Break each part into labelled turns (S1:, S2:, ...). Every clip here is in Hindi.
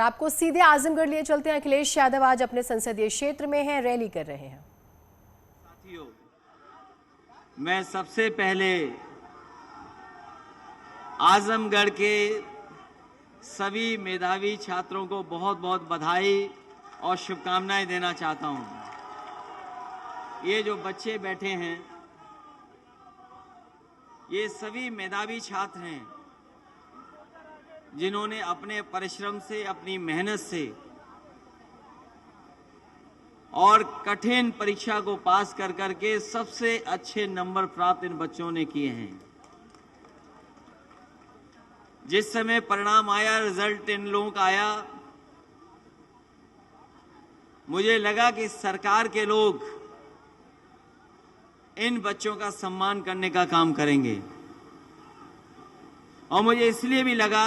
S1: आपको सीधे आजमगढ़ लिए चलते हैं। अखिलेश यादव आज अपने संसदीय क्षेत्र में हैं, रैली कर रहे हैं।
S2: साथियों, मैं सबसे पहले आजमगढ़ के सभी मेधावी छात्रों को बहुत बहुत बधाई और शुभकामनाएं देना चाहता हूं। ये जो बच्चे बैठे हैं, ये सभी मेधावी छात्र हैं जिन्होंने अपने परिश्रम से, अपनी मेहनत से और कठिन परीक्षा को पास कर करके सबसे अच्छे नंबर प्राप्त इन बच्चों ने किए हैं। जिस समय परिणाम आया, रिजल्ट इन लोगों का आया, मुझे लगा कि सरकार के लोग इन बच्चों का सम्मान करने का काम करेंगे। और मुझे इसलिए भी लगा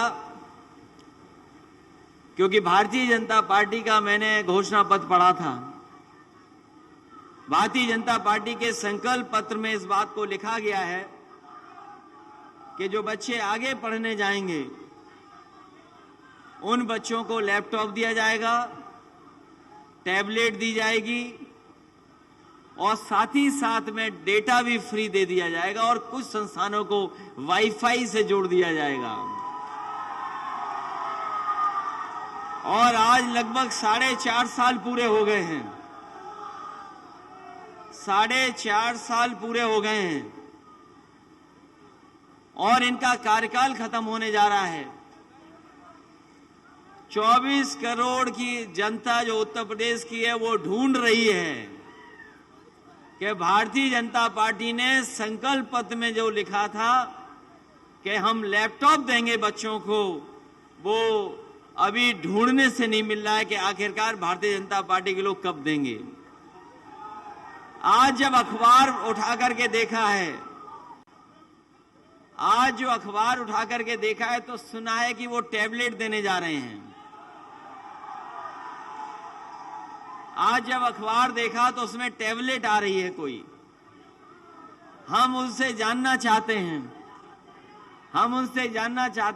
S2: क्योंकि भारतीय जनता पार्टी का मैंने घोषणा पत्र पढ़ा था। भारतीय जनता पार्टी के संकल्प पत्र में इस बात को लिखा गया है कि जो बच्चे आगे पढ़ने जाएंगे उन बच्चों को लैपटॉप दिया जाएगा, टैबलेट दी जाएगी और साथ ही साथ में डेटा भी फ्री दे दिया जाएगा और कुछ संस्थानों को वाईफाई से जोड़ दिया जाएगा। और आज लगभग 4.5 साल पूरे हो गए हैं। 4.5 साल पूरे हो गए हैं और इनका कार्यकाल खत्म होने जा रहा है। 24 करोड़ की जनता जो उत्तर प्रदेश की है वो ढूंढ रही है कि भारतीय जनता पार्टी ने संकल्प पत्र में जो लिखा था कि हम लैपटॉप देंगे बच्चों को, वो अभी ढूंढने से नहीं मिल रहा है कि आखिरकार भारतीय जनता पार्टी के लोग कब देंगे। आज जब अखबार उठा करके देखा है, आज जो अखबार उठा करके देखा है तो सुना है कि वो टैबलेट देने जा रहे हैं। आज जब अखबार देखा तो उसमें टैबलेट आ रही है कोई। हम उनसे जानना चाहते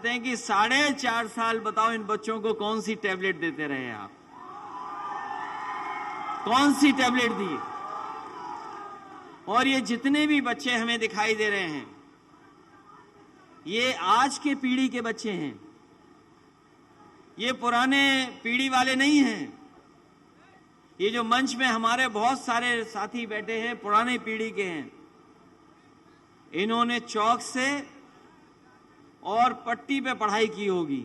S2: हैं कि 4.5 साल बताओ इन बच्चों को कौन सी टैबलेट देते रहे आप? कौन सी टैबलेट दी? और ये जितने भी बच्चे हमें दिखाई दे रहे हैं, ये आज के पीढ़ी के बच्चे हैं, ये पुराने पीढ़ी वाले नहीं हैं। ये जो मंच में हमारे बहुत सारे साथी बैठे हैं पुराने पीढ़ी के हैं। इन्होंने चौक से और पट्टी पे पढ़ाई की होगी,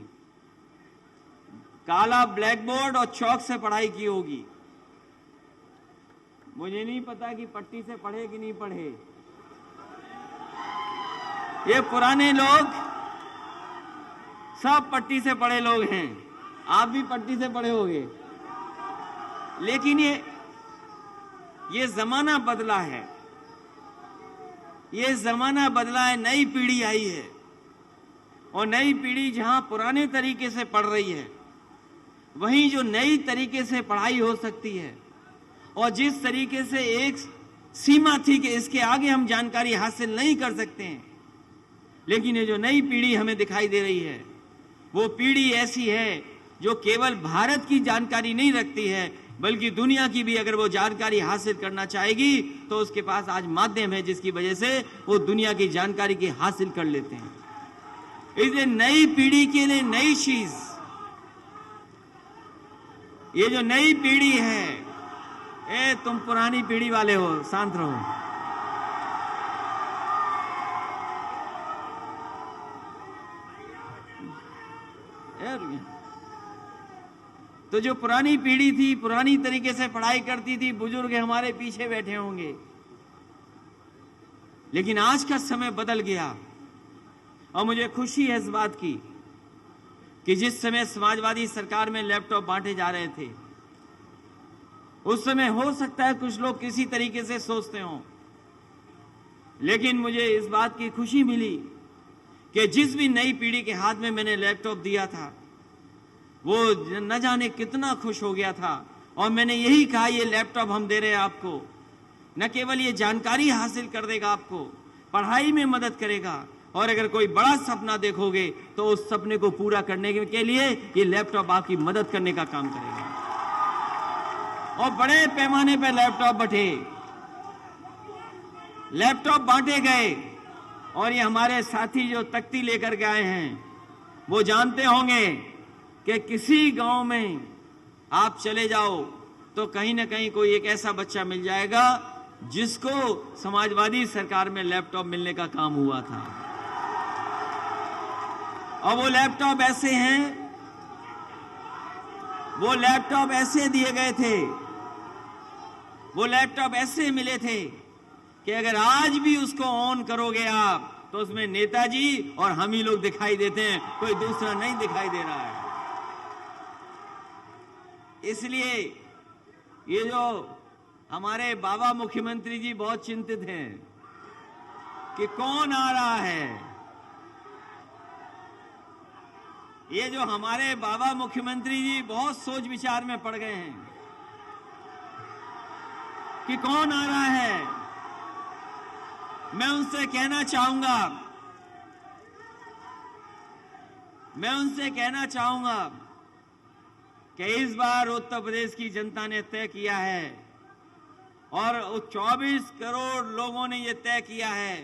S2: काला ब्लैक बोर्ड और चौक से पढ़ाई की होगी। मुझे नहीं पता कि पट्टी से पढ़े कि नहीं पढ़े। ये पुराने लोग सब पट्टी से पढ़े लोग हैं। आप भी पट्टी से पढ़े होंगे। लेकिन ये जमाना बदला है। ये जमाना बदला है, नई पीढ़ी आई है और नई पीढ़ी जहां पुराने तरीके से पढ़ रही है, वहीं जो नई तरीके से पढ़ाई हो सकती है और जिस तरीके से एक सीमा थी कि इसके आगे हम जानकारी हासिल नहीं कर सकते हैं, लेकिन ये जो नई पीढ़ी हमें दिखाई दे रही है, वो पीढ़ी ऐसी है जो केवल भारत की जानकारी नहीं रखती है बल्कि दुनिया की भी अगर वो जानकारी हासिल करना चाहेगी तो उसके पास आज माध्यम है जिसकी वजह से वो दुनिया की जानकारी की हासिल कर लेते हैं। इसलिए नई पीढ़ी के लिए नई चीज, ये जो नई पीढ़ी है, तुम पुरानी पीढ़ी वाले हो, शांत रहो। तो जो पुरानी पीढ़ी थी, पुरानी तरीके से पढ़ाई करती थी, बुजुर्ग हमारे पीछे बैठे होंगे। लेकिन आज का समय बदल गया और मुझे खुशी है इस बात की कि जिस समय समाजवादी सरकार में लैपटॉप बांटे जा रहे थे, उस समय हो सकता है कुछ लोग किसी तरीके से सोचते हों, लेकिन मुझे इस बात की खुशी मिली कि जिस भी नई पीढ़ी के हाथ में मैंने लैपटॉप दिया था वो न जाने कितना खुश हो गया था। और मैंने यही कहा, ये लैपटॉप हम दे रहे हैं आपको, न केवल ये जानकारी हासिल कर देगा, आपको पढ़ाई में मदद करेगा, और अगर कोई बड़ा सपना देखोगे तो उस सपने को पूरा करने के लिए ये लैपटॉप आपकी मदद करने का काम करेगा। और बड़े पैमाने पर लैपटॉप बांटे गए। और ये हमारे साथी जो तख्ती लेकर के आए हैं वो जानते होंगे कि किसी गांव में आप चले जाओ तो कहीं ना कहीं कोई एक ऐसा बच्चा मिल जाएगा जिसको समाजवादी सरकार में लैपटॉप मिलने का काम हुआ था। और वो लैपटॉप ऐसे दिए गए थे, वो लैपटॉप ऐसे मिले थे कि अगर आज भी उसको ऑन करोगे आप तो उसमें नेताजी और हम ही लोग दिखाई देते हैं, कोई दूसरा नहीं दिखाई दे रहा है। इसलिए ये जो हमारे बाबा मुख्यमंत्री जी बहुत चिंतित हैं कि कौन आ रहा है। ये जो हमारे बाबा मुख्यमंत्री जी बहुत सोच विचार में पड़ गए हैं कि कौन आ रहा है। मैं उनसे कहना चाहूंगा कि इस बार उत्तर प्रदेश की जनता ने तय किया है और 24 करोड़ लोगों ने यह तय किया है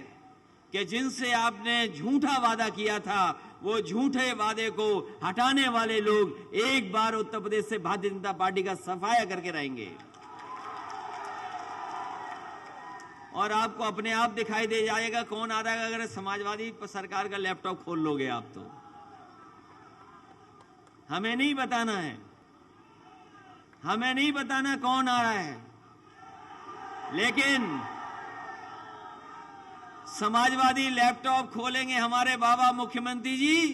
S2: कि जिनसे आपने झूठा वादा किया था वो झूठे वादे को हटाने वाले लोग एक बार उत्तर प्रदेश से भारतीय जनता पार्टी का सफाया करके रहेंगे। और आपको अपने आप दिखाई दे जाएगा कौन आ रहा है अगर समाजवादी सरकार का लैपटॉप खोल लोगे आप तो। हमें नहीं बताना कौन आ रहा है, लेकिन समाजवादी लैपटॉप खोलेंगे हमारे बाबा मुख्यमंत्री जी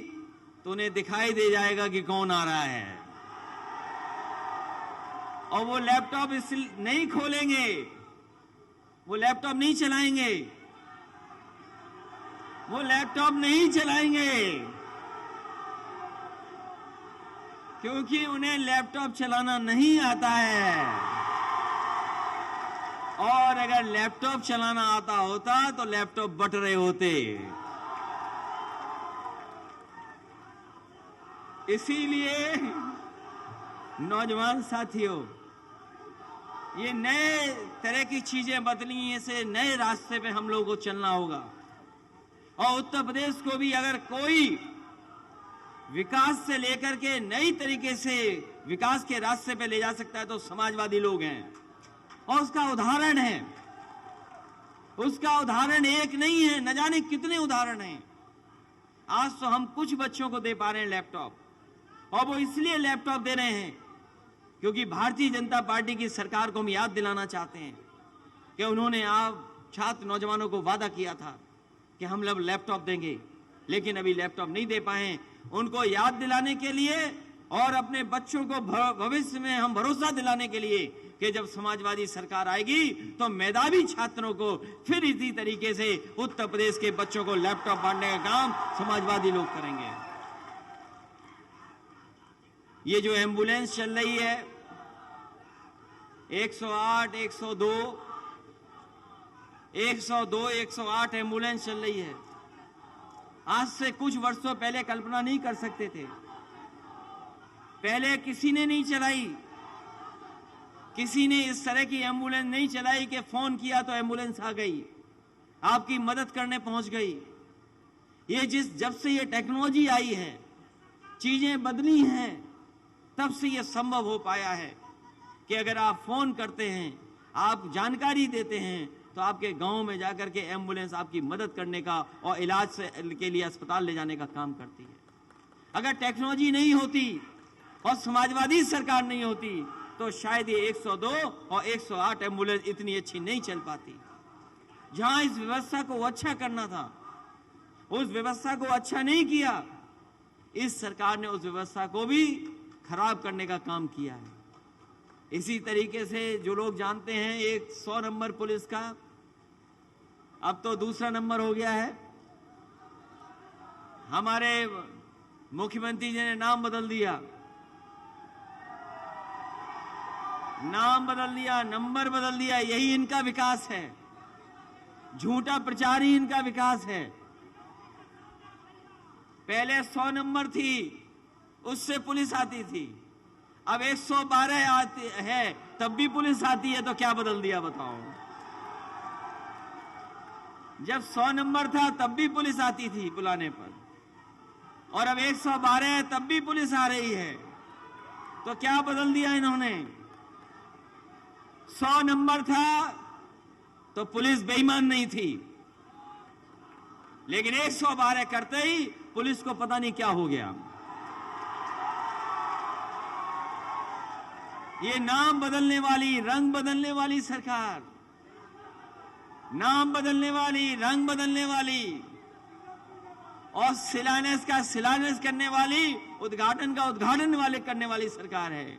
S2: तो उन्हें दिखाई दे जाएगा कि कौन आ रहा है। और वो लैपटॉप इसलिए नहीं खोलेंगे, वो लैपटॉप नहीं चलाएंगे क्योंकि उन्हें लैपटॉप चलाना नहीं आता है। और अगर लैपटॉप चलाना आता होता तो लैपटॉप बट रहे होते। इसीलिए नौजवान साथियों, ये नए तरह की चीजें बदली, ऐसे नए रास्ते पे हम लोगों को चलना होगा। और उत्तर प्रदेश को भी अगर कोई विकास से लेकर के नई तरीके से विकास के रास्ते पे ले जा सकता है तो समाजवादी लोग हैं। और उसका उदाहरण एक नहीं है, न जाने कितने उदाहरण हैं। आज तो हम कुछ बच्चों को दे पा रहे हैं लैपटॉप, और वो इसलिए लैपटॉप दे रहे हैं क्योंकि भारतीय जनता पार्टी की सरकार को हम याद दिलाना चाहते हैं कि उन्होंने आप छात्र नौजवानों को वादा किया था कि हम लोग लैपटॉप देंगे, लेकिन अभी लैपटॉप नहीं दे पाए। उनको याद दिलाने के लिए और अपने बच्चों को भविष्य में हम भरोसा दिलाने के लिए कि जब समाजवादी सरकार आएगी तो मेधावी छात्रों को फिर इसी तरीके से उत्तर प्रदेश के बच्चों को लैपटॉप बांटने का काम समाजवादी लोग करेंगे। ये जो एम्बुलेंस चल रही है 108, 108 एम्बुलेंस चल रही है। आज से कुछ वर्षों पहले कल्पना नहीं कर सकते थे। पहले किसी ने नहीं चलाई, किसी ने इस तरह की एम्बुलेंस नहीं चलाई कि फोन किया तो एम्बुलेंस आ गई, आपकी मदद करने पहुंच गई। जब से ये टेक्नोलॉजी आई है, चीजें बदली हैं, तब से ये संभव हो पाया है कि अगर आप फोन करते हैं, आप जानकारी देते हैं तो आपके गांव में जाकर के एम्बुलेंस आपकी मदद करने का और इलाज के लिए अस्पताल ले जाने का काम करती है। अगर टेक्नोलॉजी नहीं होती और समाजवादी सरकार नहीं होती तो शायद ये 102 और 108 एम्बुलेंस इतनी अच्छी नहीं चल पाती। जहां इस व्यवस्था को अच्छा करना था, उस व्यवस्था को अच्छा नहीं किया। इस सरकार ने उस व्यवस्था को भी खराब करने का काम किया है। इसी तरीके से जो लोग जानते हैं 100 नंबर पुलिस का अब तो दूसरा नंबर हो गया है। हमारे मुख्यमंत्री जी ने नाम बदल दिया, नंबर बदल दिया। यही इनका विकास है, झूठा प्रचार ही इनका विकास है। पहले 100 नंबर थी, उससे पुलिस आती थी। अब 112 आती है, तब भी पुलिस आती है। तो क्या बदल दिया बताओ? जब 100 नंबर था तब भी पुलिस आती थी बुलाने पर, और अब 112 है तब भी पुलिस आ रही है। तो क्या बदल दिया इन्होंने? 100 नंबर था तो पुलिस बेईमान नहीं थी, लेकिन 112 करते ही पुलिस को पता नहीं क्या हो गया। ये नाम बदलने वाली, रंग बदलने वाली सरकार, नाम बदलने वाली, रंग बदलने वाली, और शिलान्यास का शिलान्यास करने वाली, उद्घाटन का उद्घाटन वाले करने वाली सरकार है।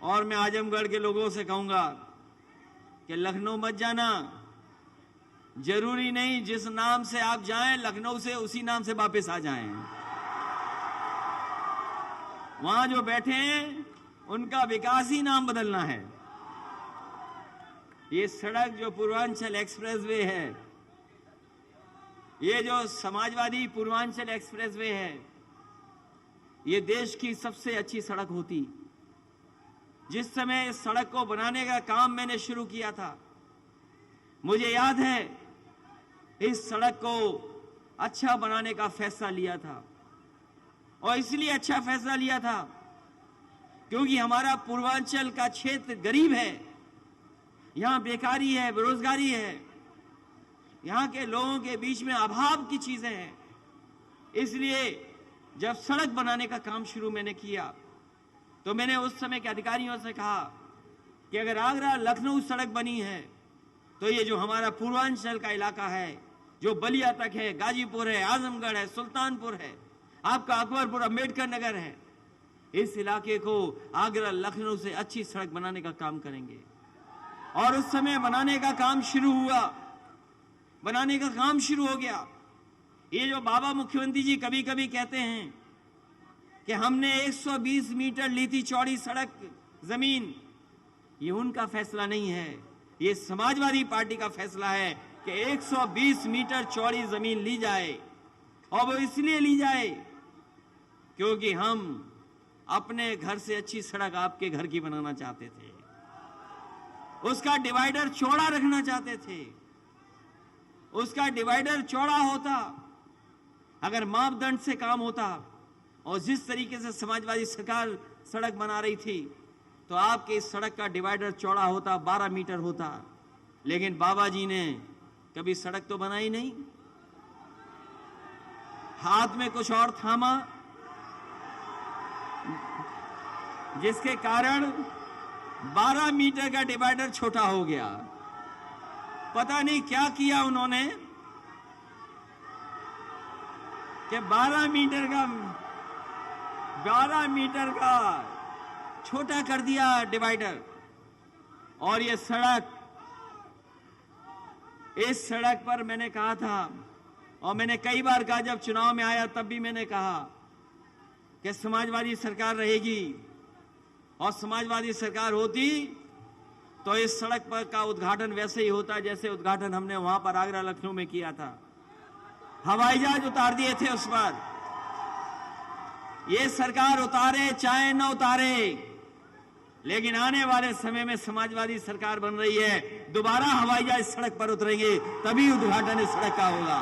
S2: और मैं आजमगढ़ के लोगों से कहूंगा कि लखनऊ मत जाना। जरूरी नहीं जिस नाम से आप जाएं, लखनऊ से उसी नाम से वापस आ जाएं। वहां जो बैठे हैं उनका विकास ही नाम बदलना है। ये सड़क जो पूर्वांचल एक्सप्रेसवे है, ये जो समाजवादी पूर्वांचल एक्सप्रेसवे है, ये देश की सबसे अच्छी सड़क होती। जिस समय इस सड़क को बनाने का काम मैंने शुरू किया था, मुझे याद है इस सड़क को अच्छा बनाने का फैसला लिया था। और इसलिए अच्छा फैसला लिया था क्योंकि हमारा पूर्वांचल का क्षेत्र गरीब है, यहां बेकारी है, बेरोजगारी है, यहां के लोगों के बीच में अभाव की चीजें हैं। इसलिए जब सड़क बनाने का काम शुरू मैंने किया तो मैंने उस समय के अधिकारियों से कहा कि अगर आगरा लखनऊ सड़क बनी है तो ये जो हमारा पूर्वांचल का इलाका है, जो बलिया तक है, गाजीपुर है, आजमगढ़ है, सुल्तानपुर है, आपका अकबरपुर, अंबेडकर नगर है, इस इलाके को आगरा लखनऊ से अच्छी सड़क बनाने का काम करेंगे। और उस समय बनाने का काम शुरू हुआ, बनाने का काम शुरू हो गया। ये जो बाबा मुख्यमंत्री जी कभी कभी कहते हैं कि हमने 120 मीटर ली थी चौड़ी सड़क जमीन, ये उनका फैसला नहीं है, ये समाजवादी पार्टी का फैसला है कि 120 मीटर चौड़ी जमीन ली जाए। और वो इसलिए ली जाए क्योंकि हम अपने घर से अच्छी सड़क आपके घर की बनाना चाहते थे, उसका डिवाइडर चौड़ा रखना चाहते थे। उसका डिवाइडर चौड़ा होता, अगर मापदंड से काम होता और जिस तरीके से समाजवादी सरकार सड़क बना रही थी, तो आपके इस सड़क का डिवाइडर चौड़ा होता, 12 मीटर होता। लेकिन बाबा जी ने कभी सड़क तो बनाई नहीं, हाथ में कुछ और थामा, जिसके कारण 12 मीटर का डिवाइडर छोटा हो गया। पता नहीं क्या किया उन्होंने कि 12 मीटर का छोटा कर दिया डिवाइडर। और ये सड़क, इस सड़क पर मैंने कहा था, और मैंने कई बार कहा, जब चुनाव में आया तब भी मैंने कहा कि समाजवादी सरकार रहेगी, और समाजवादी सरकार होती तो इस सड़क पर का उद्घाटन वैसे ही होता जैसे उद्घाटन हमने वहां पर आगरा लखनऊ में किया था। हवाई जहाज उतार दिए थे उस पर। ये सरकार उतारे चाहे न उतारे, लेकिन आने वाले समय में समाजवादी सरकार बन रही है, दोबारा हवाई जहाज सड़क पर उतरेंगे, तभी उद्घाटन इस सड़क का होगा।